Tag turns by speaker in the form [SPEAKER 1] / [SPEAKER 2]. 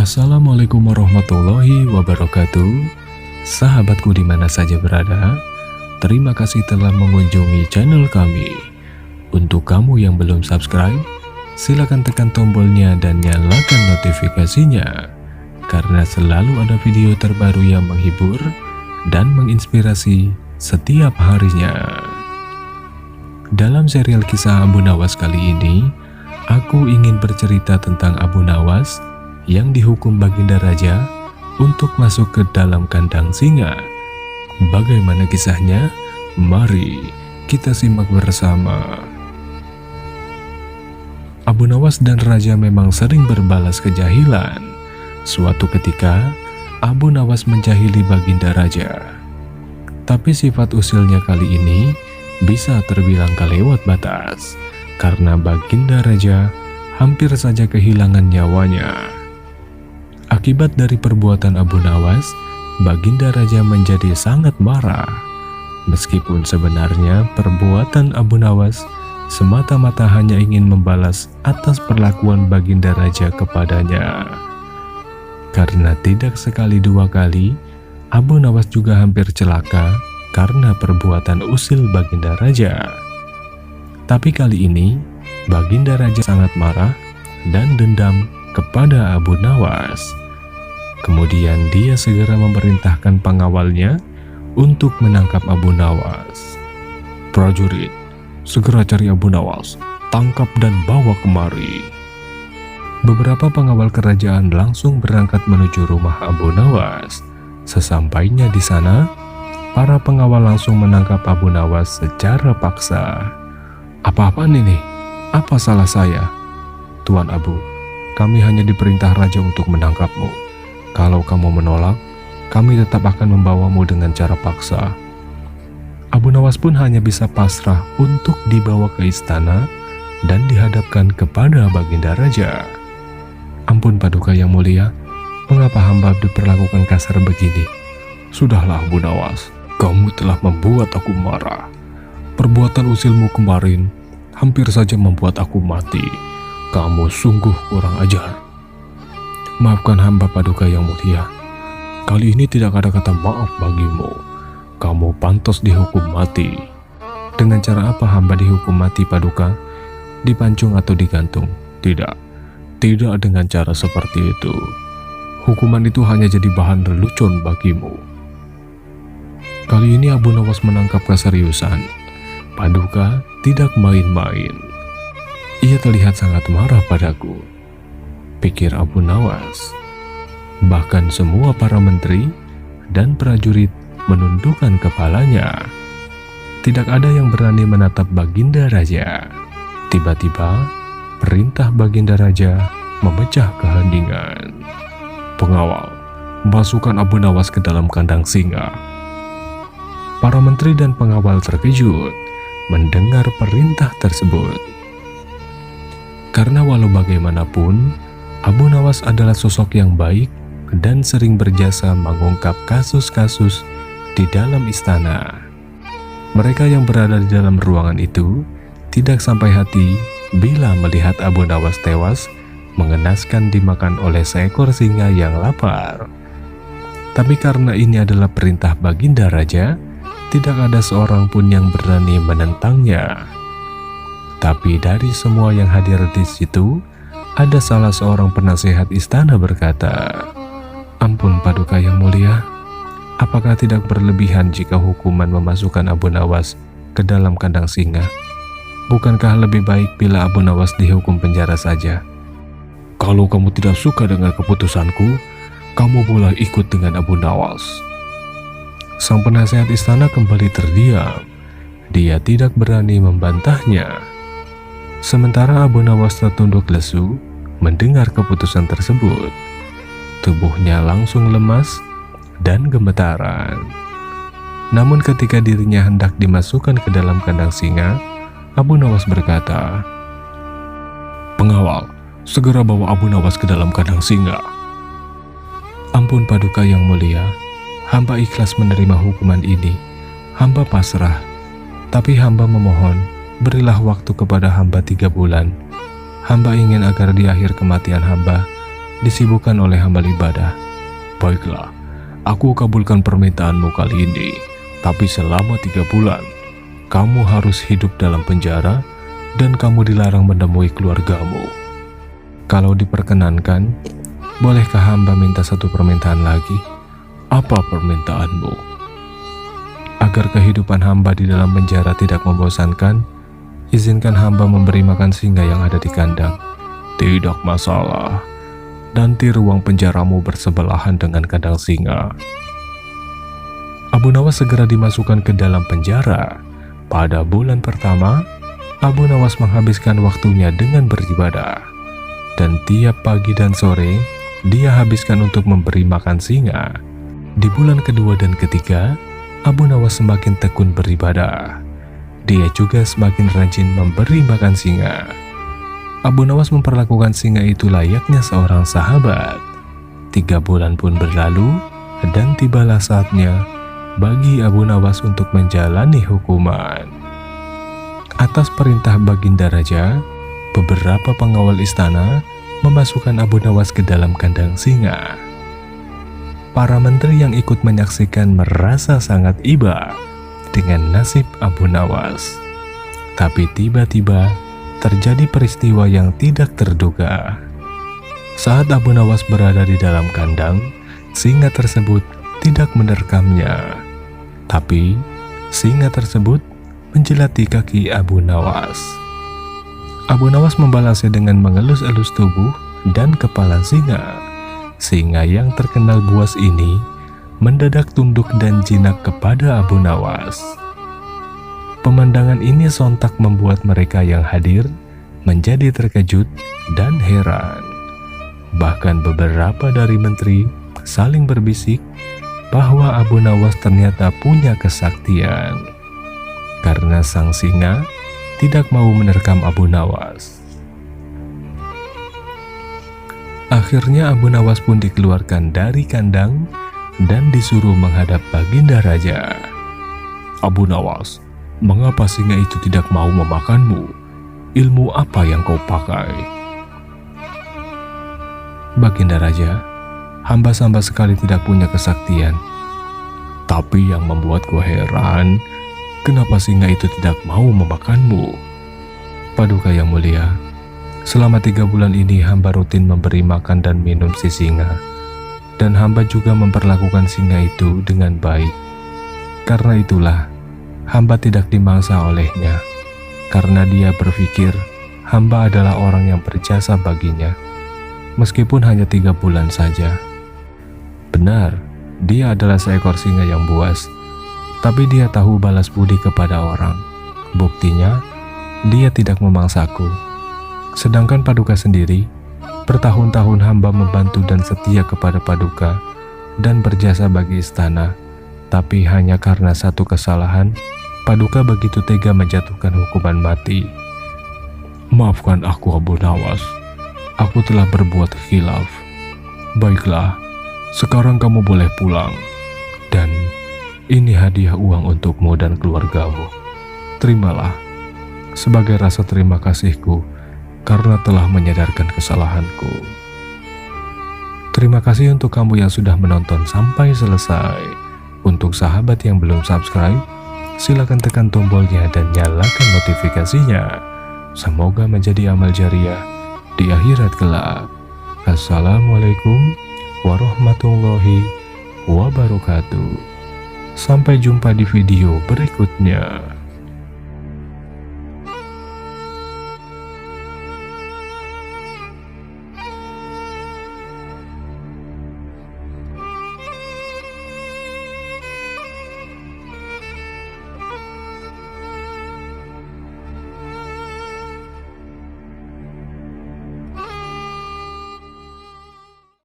[SPEAKER 1] Assalamualaikum warahmatullahi wabarakatuh. Sahabatku di mana saja berada, terima kasih telah mengunjungi channel kami. Untuk kamu yang belum subscribe, silakan tekan tombolnya dan nyalakan notifikasinya, karena selalu ada video terbaru yang menghibur dan menginspirasi setiap harinya. Dalam serial kisah Abu Nawas kali ini, aku ingin bercerita tentang Abu Nawas yang dihukum Baginda Raja untuk masuk ke dalam kandang singa. Bagaimana kisahnya? Mari kita simak bersama. Abu Nawas dan Raja memang sering berbalas kejahilan. Suatu ketika, Abu Nawas menjahili Baginda Raja. Tapi sifat usilnya kali ini bisa terbilang kelewat batas, karena Baginda Raja hampir saja kehilangan nyawanya. Akibat dari perbuatan Abu Nawas, Baginda Raja menjadi sangat marah. Meskipun sebenarnya perbuatan Abu Nawas semata-mata hanya ingin membalas atas perlakuan Baginda Raja kepadanya. Karena tidak sekali dua kali, Abu Nawas juga hampir celaka karena perbuatan usil Baginda Raja. Tapi kali ini, Baginda Raja sangat marah dan dendam kepada Abu Nawas. Kemudian dia segera memerintahkan pengawalnya untuk menangkap Abu Nawas. "Prajurit, segera cari Abu Nawas, tangkap dan bawa kemari." Beberapa pengawal kerajaan langsung berangkat menuju rumah Abu Nawas. Sesampainya di sana, para pengawal langsung menangkap Abu Nawas secara paksa. "Apa-apaan ini? Apa salah saya?" "Tuan Abu, kami hanya diperintah Raja untuk menangkapmu. Kalau kamu menolak, kami tetap akan membawamu dengan cara paksa." Abu Nawas pun hanya bisa pasrah untuk dibawa ke istana dan dihadapkan kepada Baginda Raja. "Ampun Paduka yang mulia, mengapa hamba diperlakukan kasar begini?" "Sudahlah Abu Nawas, kamu telah membuat aku marah. Perbuatan usilmu kemarin hampir saja membuat aku mati. Kamu sungguh kurang ajar." "Maafkan hamba Paduka yang mulia. Kali ini tidak ada kata maaf bagimu. Kamu pantas dihukum mati." "Dengan cara apa hamba dihukum mati Paduka? Dipancung atau digantung?" Tidak dengan cara seperti itu. Hukuman itu hanya jadi bahan lelucon bagimu." Kali ini Abu Nawas menangkap keseriusan. Paduka tidak main-main. Ia terlihat sangat marah padaku, pikir Abu Nawas. Bahkan semua para menteri dan prajurit menundukkan kepalanya. Tidak ada yang berani menatap Baginda Raja. Tiba-tiba, perintah Baginda Raja memecah keheningan. "Pengawal, masukkan Abu Nawas ke dalam kandang singa." Para menteri dan pengawal terkejut mendengar perintah tersebut. Karena walau bagaimanapun, Abu Nawas adalah sosok yang baik dan sering berjasa mengungkap kasus-kasus di dalam istana. Mereka yang berada di dalam ruangan itu tidak sampai hati bila melihat Abu Nawas tewas mengenaskan dimakan oleh seekor singa yang lapar. Tapi karena ini adalah perintah Baginda Raja, tidak ada seorang pun yang berani menentangnya. Tapi dari semua yang hadir di situ, ada salah seorang penasehat istana berkata, "Ampun Paduka yang mulia, apakah tidak berlebihan jika hukuman memasukkan Abu Nawas ke dalam kandang singa? Bukankah lebih baik bila Abu Nawas dihukum penjara saja?" "Kalau kamu tidak suka dengan keputusanku, kamu boleh ikut dengan Abu Nawas." Sang penasehat istana kembali terdiam. Dia tidak berani membantahnya. Sementara Abu Nawas tertunduk lesu mendengar keputusan tersebut. Tubuhnya langsung lemas dan gemetaran. Namun ketika dirinya hendak dimasukkan ke dalam kandang singa, Abu Nawas berkata, "Pengawal, segera bawa Abu Nawas ke dalam kandang singa." "Ampun Paduka yang mulia, hamba ikhlas menerima hukuman ini. Hamba pasrah, tapi hamba memohon, berilah waktu kepada hamba 3 bulan. Hamba ingin agar di akhir kematian hamba disibukkan oleh hamba ibadah. Baiklah, aku kabulkan permintaanmu kali ini, tapi selama 3 bulan, kamu harus hidup dalam penjara dan kamu dilarang menemui keluargamu. Kalau diperkenankan, bolehkah hamba minta satu permintaan lagi? Apa permintaanmu? Agar kehidupan hamba di dalam penjara tidak membosankan, izinkan hamba memberi makan singa yang ada di kandang. Tidak masalah. Nanti ruang penjaramu bersebelahan dengan kandang singa. Abu Nawas segera dimasukkan ke dalam penjara. Pada bulan pertama, Abu Nawas menghabiskan waktunya dengan beribadah. Dan tiap pagi dan sore, dia habiskan untuk memberi makan singa. Di bulan kedua dan ketiga, Abu Nawas semakin tekun beribadah. Dia juga semakin rajin memberi makan singa. Abu Nawas memperlakukan singa itu layaknya seorang sahabat. 3 bulan pun berlalu, dan tibalah saatnya bagi Abu Nawas untuk menjalani hukuman. Atas perintah Baginda Raja, beberapa pengawal istana memasukkan Abu Nawas ke dalam kandang singa. Para menteri yang ikut menyaksikan merasa sangat iba dengan nasib Abu Nawas. Tapi tiba-tiba terjadi peristiwa yang tidak terduga. Saat Abu Nawas berada di dalam kandang, singa tersebut tidak menerkamnya. Tapi singa tersebut menjilati kaki Abu Nawas. Abu Nawas membalasnya dengan mengelus-elus tubuh dan kepala singa. Singa yang terkenal buas ini mendadak tunduk dan jinak kepada Abu Nawas. Pemandangan ini sontak membuat mereka yang hadir menjadi terkejut dan heran. Bahkan beberapa dari menteri saling berbisik bahwa Abu Nawas ternyata punya kesaktian. Karena sang singa tidak mau menerkam Abu Nawas. Akhirnya Abu Nawas pun dikeluarkan dari kandang dan disuruh menghadap Baginda Raja. Abu Nawas, mengapa singa itu tidak mau memakanmu? Ilmu apa yang kau pakai? Baginda Raja, hamba sama sekali tidak punya kesaktian. Tapi yang membuatku heran, kenapa singa itu tidak mau memakanmu? Paduka yang mulia, selama 3 bulan ini hamba rutin memberi makan dan minum si singa. Dan hamba juga memperlakukan singa itu dengan baik. Karena itulah, hamba tidak dimangsa olehnya. Karena dia berpikir, hamba adalah orang yang berjasa baginya. Meskipun hanya 3 bulan saja. Benar, dia adalah seekor singa yang buas. Tapi dia tahu balas budi kepada orang. Buktinya, dia tidak memangsaku. Sedangkan Paduka sendiri, bertahun-tahun hamba membantu dan setia kepada Paduka dan berjasa bagi istana. Tapi hanya karena satu kesalahan, Paduka begitu tega menjatuhkan hukuman mati. Maafkan aku Abu Nawas, aku telah berbuat khilaf. Baiklah, sekarang kamu boleh pulang. Dan ini hadiah uang untukmu dan keluargamu. Terimalah, sebagai rasa terima kasihku karena telah menyadarkan kesalahanku. Terima kasih untuk kamu yang sudah menonton sampai selesai. Untuk sahabat yang belum subscribe, silakan tekan tombolnya dan nyalakan notifikasinya. Semoga menjadi amal jariah di akhirat kelak. Assalamualaikum warahmatullahi wabarakatuh. Sampai jumpa di video berikutnya.